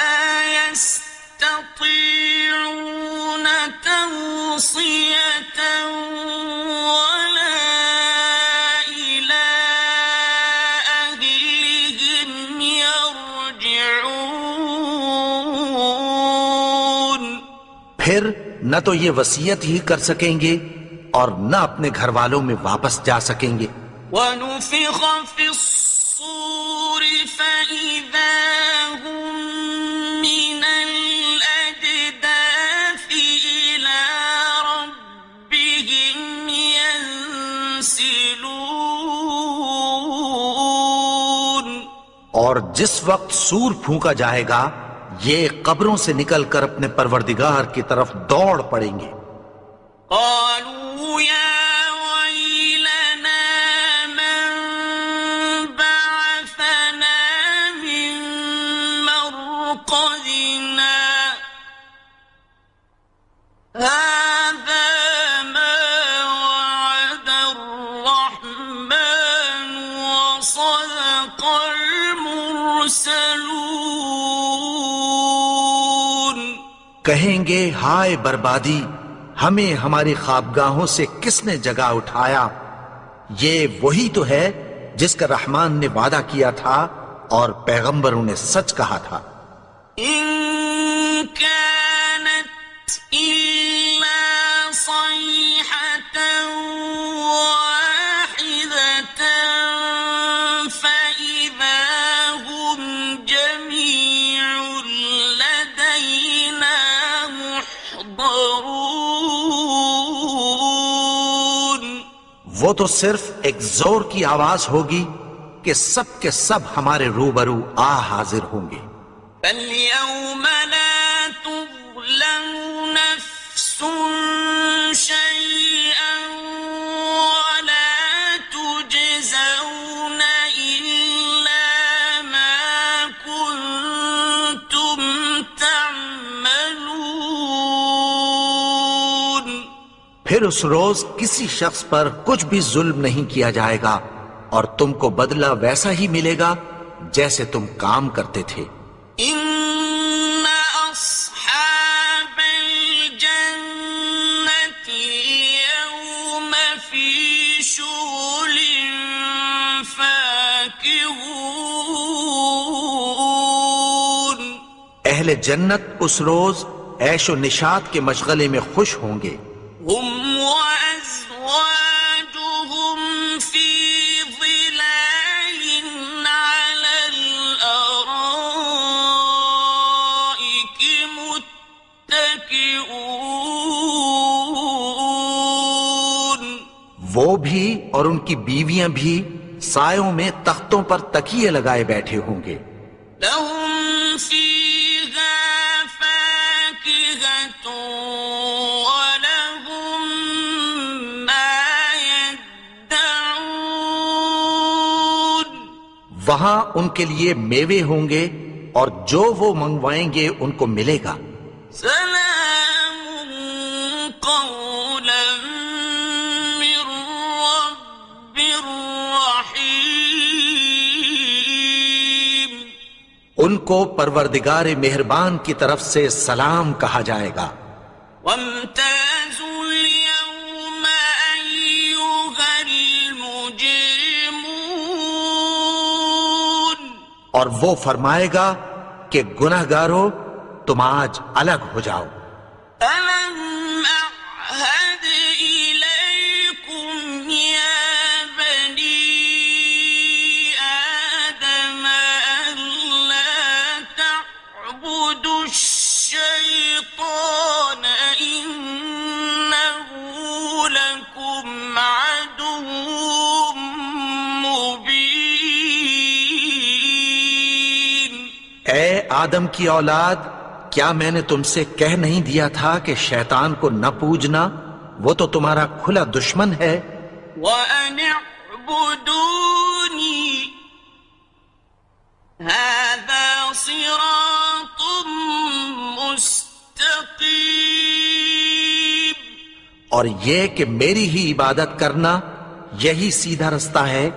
يستطيعون توصية ولا إلى أهلهم يرجعون. پھر نہ تو یہ وصیت ہی کر سکیں گے اور نہ اپنے گھر والوں میں واپس جا سکیں گے. ونفخ في الصور فإذا هم من الأجداث إلى ربهم ينسلون. اور جس وقت سور پھونکا جائے گا یہ قبروں سے نکل کر اپنے پروردگار کی طرف دوڑ پڑیں گے. قالوا يا ويلنا من بعثنا من مرقدنا هذا ما وعد الرحمن وصدق المرسلون. کہیں گے ہائے بربادی، ہمیں ہماری خوابگاہوں سے کس نے جگا اٹھایا؟ یہ وہی تو ہے جس کا رحمان نے وعدہ کیا تھا اور پیغمبروں نے سچ کہا تھا. إن كانت إلا صيحة واحدة فإذا هم جميع لدينا محضرون. وہ تو صرف ایک زور کی آواز ہوگی کہ سب کے سب ہمارے روبرو آ حاضر ہوں گے. فاليوم لا تظلم نفس شيئا ولا تجزون إلا ما كنتم تعملون. پھر اس روز کسی شخص پر کچھ بھی ظلم نہیں کیا جائے گا اور تم کو بدلہ ویسا ہی ملے گا جیسے تم کام کرتے تھے. إن أصحاب الجنة اليوم في شغل فاكهون. اہل جنت اس روز عیش و نشاط کے مشغلے میں خوش ہوں گے. هم وأزواجهم في ظلال على الأرائك متكئون. وہ بھی اور ان کی بیویاں بھی سایوں میں تختوں پر تکیے لگائے بیٹھے ہوں گے. لهم فيها فاكهة ولهم ما يدعون. وہاں ان کے لیے میوے ہوں گے اور جو وہ منگوائیں گے ان کو ملے گا. سلام قولا من رب رحيم. ان کو پروردگار مہربان کی طرف سے سلام کہا جائے گا. وامتازوا اليوم أيها المجرمون. اور وہ فرمائے گا کہ گناہگارو تم آج الگ ہو جاؤ. ألم أعهد إليكم يا بني آدم ألا تعبدوا الشيطان إنه لكم عدو مبين. اے آدم کی اولاد، کیا میں نے تم سے کہہ نہیں دیا تھا کہ شیطان کو نہ پوجنا؟ وہ تو تمہارا کھلا دشمن ہے. وأن اعبدوني هذا صراط مستقيم اور یہ کہ میری ہی عبادت کرنا یہی سیدھا رستہ ہے.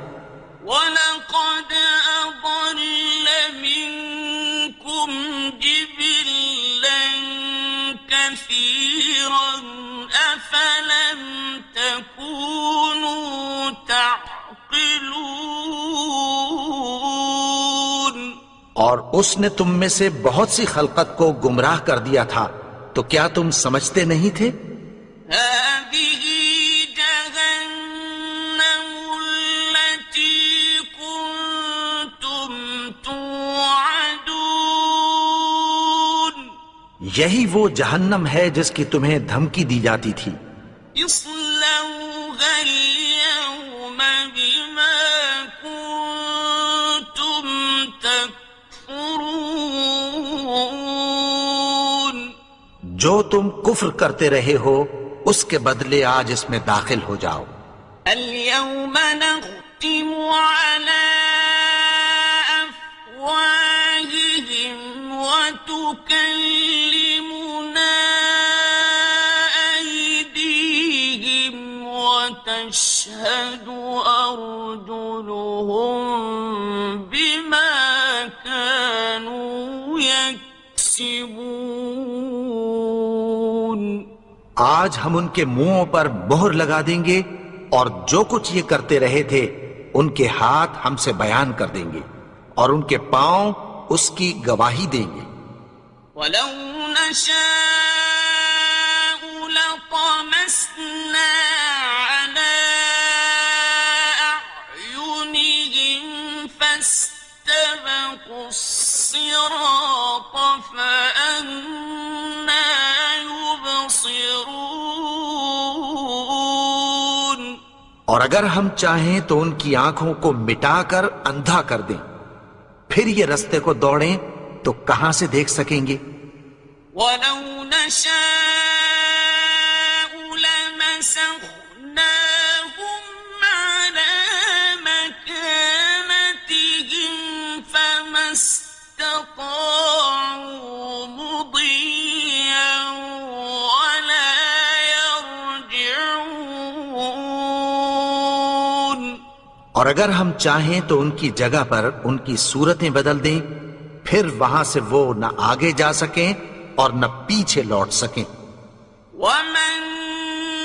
وَلَقَدْ أَضَلَّ مِنكُمْ جِبِلًّا كَثِيرًا أَفَلَمْ تَكُونُوا تَعْقِلُونَ اور اس نے تم میں سے بہت سی خلقت کو گمراہ کر دیا تھا، تو کیا تم سمجھتے نہیں تھے؟ هذه جهنم التي كنتم توعدون یہی وہ جہنم ہے جس کی تمہیں دھمکی دی جاتی تھی. اصلوها اليوم بما كنتم تكفرون جو تم کفر کرتے رہے ہو اس کے بدلے آج اس میں داخل ہو جاؤ. اليوم نختم على أفواههم وتكلمنا أيديهم وتشهد أرجلهم بما كانوا يكسبون آج ہم ان کے منہوں پر مہر لگا دیں گے اور جو کچھ یہ کرتے رہے تھے ان کے ہاتھ ہم سے بیان کر دیں گے اور ان کے پاؤں اس کی گواہی دیں گے. ولو نشاء لطمسنا على أعينهم فاستبقوا الصراط فأنى يبصرون اور اگر ہم چاہیں تو ان کی آنکھوں کو مٹا کر اندھا کر دیں، پھر یہ رستے کو دوڑیں تو کہاں سے دیکھ سکیں گے؟ ولو نشاء لمسخناهم على مكانتهم فما استطاعوا مضيا ولا يرجعون اور اگر ہم چاہیں تو ان کی جگہ پر ان کی صورتیں بدل دیں، پھر وہاں سے وہ نہ آگے جا سکیں اور نہ پیچھے لوٹ سکیں. ومن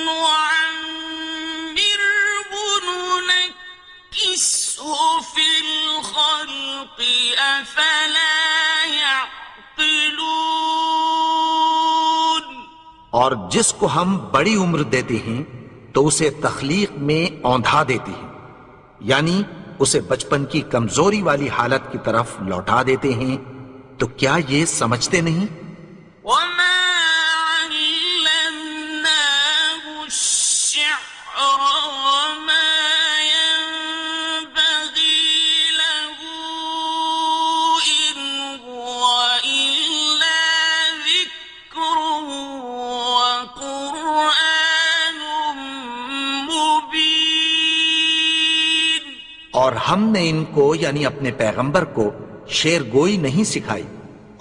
نعمره ننكسه في الخلق أفلا يعقلون اور جس کو ہم بڑی عمر دیتے ہیں تو اسے تخلیق میں اوندھا دیتے ہیں، یعنی اسے بچپن کی کمزوری والی حالت کی طرف لوٹا دیتے ہیں. تو کیا یہ سمجھتے نہیں؟ وما علمناه الشعر وما ينبغي له إن هو إلا ذكر وقرآن مبين اور ہم نے ان کو یعنی اپنے پیغمبر کو شعر گوئی نہیں سکھائی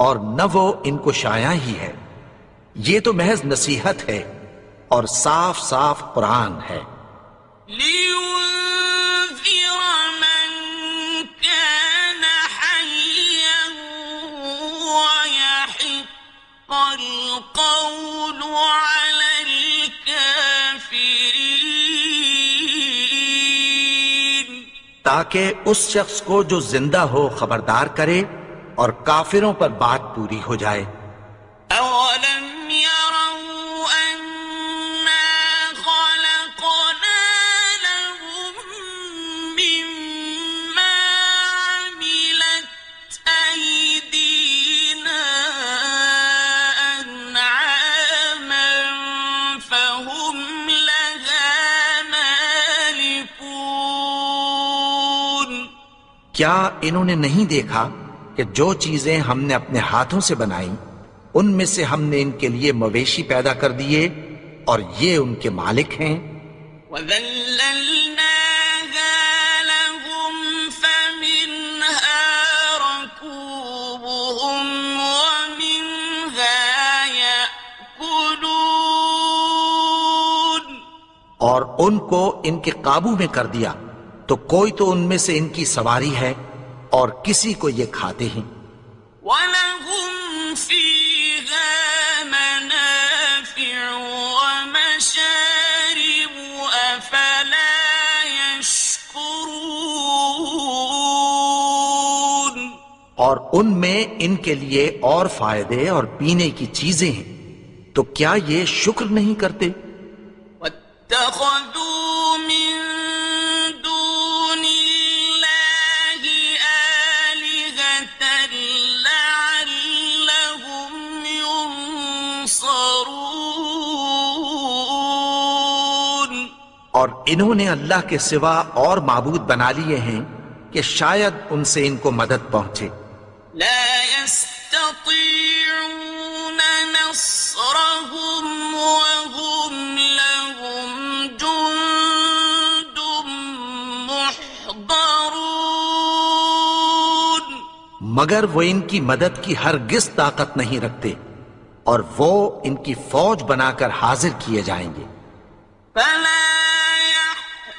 اور نہ وہ ان کو شایع ہی ہے، یہ تو محض نصیحت ہے اور صاف صاف قرآن ہے. لينذر من كان حيا ويحق القول على الكافرين تاکہ اس شخص کو جو زندہ ہو خبردار کرے اور کافروں پر بات پوری ہو جائے. أولم يروا أنا خلقنا لهم مما عملت أيدينا أنعاما فهم لها مالكون کیا انہوں نے نہیں دیکھا کہ جو چیزیں ہم نے اپنے ہاتھوں سے بنائیں ان میں سے ہم نے ان کے لیے مویشی پیدا کر دیے اور یہ ان کے مالک ہیں. وَذَلَّلْنَاهَا لَهُمْ فَمِنْهَا رَكُوبُهُمْ وَمِنْهَا اور ان کو ان کے قابو میں کر دیا تو کوئی تو ان میں سے ان کی سواری ہے اور کسی کو یہ کھاتے ہیں. وَلَهُمْ فِيهَا مَنَافِعُ وَمَشَارِبُ أَفَلَا يَشْكُرُونَ. اور ان میں ان کے لیے اور فائدے اور پینے کی چیزیں ہیں، تو کیا یہ شکر نہیں کرتے؟ وَاتَّخَذُوا مِن دُونِ اللَّهِ آلِهَةً لَعَلَّهُمْ يُنصَرُونَ. اور انہوں نے اللہ کے سوا اور معبود بنا لیے ہیں کہ شاید ان سے ان کو مدد پہنچے. لا يستطيعون نصرهم وهم لهم جند محضرون. مگر وہ ان کی مدد کی ہرگز طاقت نہیں رکھتے اور وہ ان کی فوج بنا کر حاضر کیے جائیں گے. فلا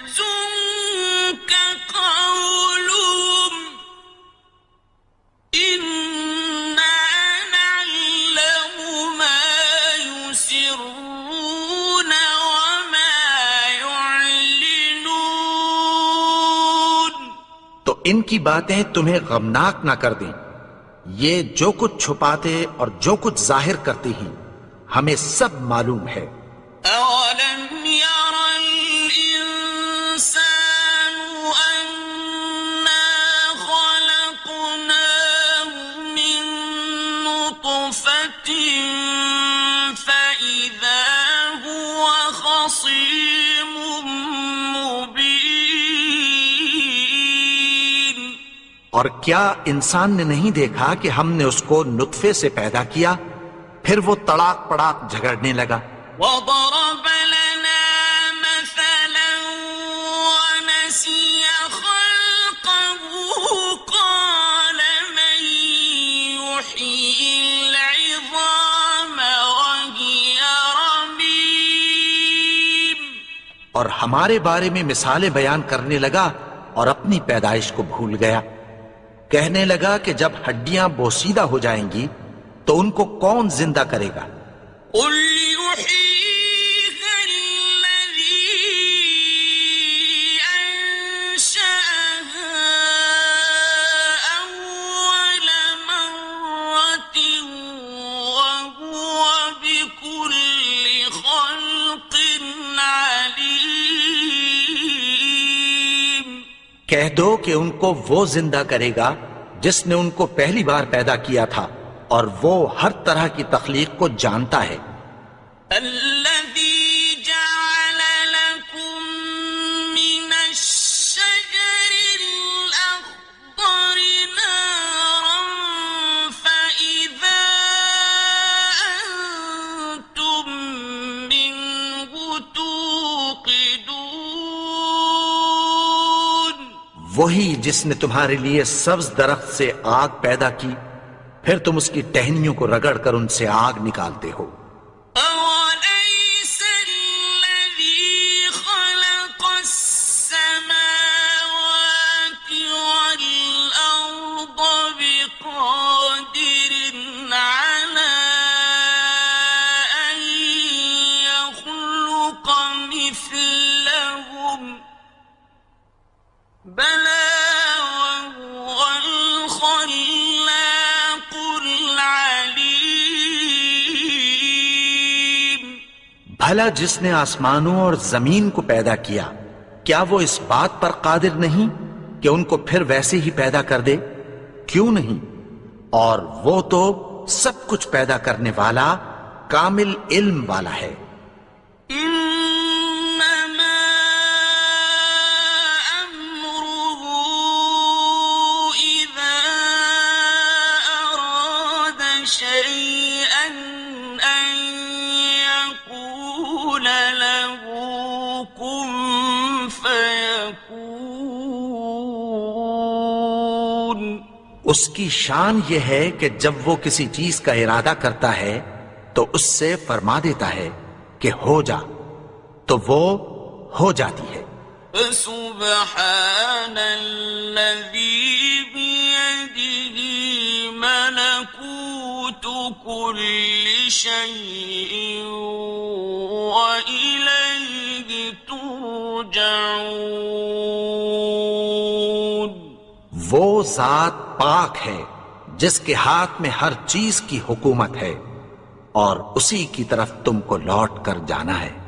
يحزنك قولهم إنا نعلم ما يسرون وما يعلنون. تو ان کی باتیں تمہیں غمناک نہ کر دیں. یہ جو کچھ چھپاتے اور جو کچھ ظاہر کرتے ہیں ہمیں سب معلوم ہے. أولم ير الإنسان أنا خلقناه من نطفة فإذا هو خصيم مبين. اور کیا انسان نے نہیں دیکھا کہ ہم نے اس کو نطفے سے پیدا کیا، پھر وہ تڑاک پڑاک جھگڑنے لگا. وضرب لنا مثلا ونسي خلقه قال من يحيي العظام وهي رميم. اور ہمارے بارے میں مثالیں بیان کرنے لگا اور اپنی پیدائش کو بھول گیا. کہنے لگا کہ جب ہڈیاں بوسیدہ ہو جائیں گی تو ان کو کون زندہ کرے گا؟ قل يحييها الذي أنشأها أول مرة وهو بكل خلق عليم. کہہ دو کہ ان کو وہ زندہ کرے گا جس نے ان کو پہلی بار پیدا کیا تھا، اور وہ ہر طرح کی تخلیق کو جانتا ہے. الذي جعل لكم من الشجر الأخضر نارا فإذا أنتم منه توقدون. وہی جس نے تمہارے لیے سبز درخت سے آگ پیدا کی، پھر تم اس کی ٹہنیوں کو رگڑ کر ان سے آگ نکالتے ہو. أوليس الذي خلق السماوات والأرض بقادر على أن يخلق مثلهم بلى وهو الخلاق العليم. بھلا جس نے آسمانوں اور زمین کو پیدا کیا، کیا وہ اس بات پر قادر نہیں کہ ان کو پھر ویسے ہی پیدا کر دے؟ کیوں نہیں؟ اور وہ تو سب کچھ پیدا کرنے والا، کامل علم والا ہے. إنما أمره إذا أراد شيئا أن يقول له كن فيكون. اس کی شان یہ ہے کہ جب وہ کسی چیز کا ارادہ کرتا ہے تو اس سے فرما دیتا ہے کہ ہو جا، تو وہ ہو جاتی ہے۔ فسبحان الذي بيده ملكوت كل شيء وإليه ترجعون۔ وہ ذات پاک ہے جس کے ہاتھ میں ہر چیز کی حکومت ہے اور اسی کی طرف تم کو لوٹ کر جانا ہے۔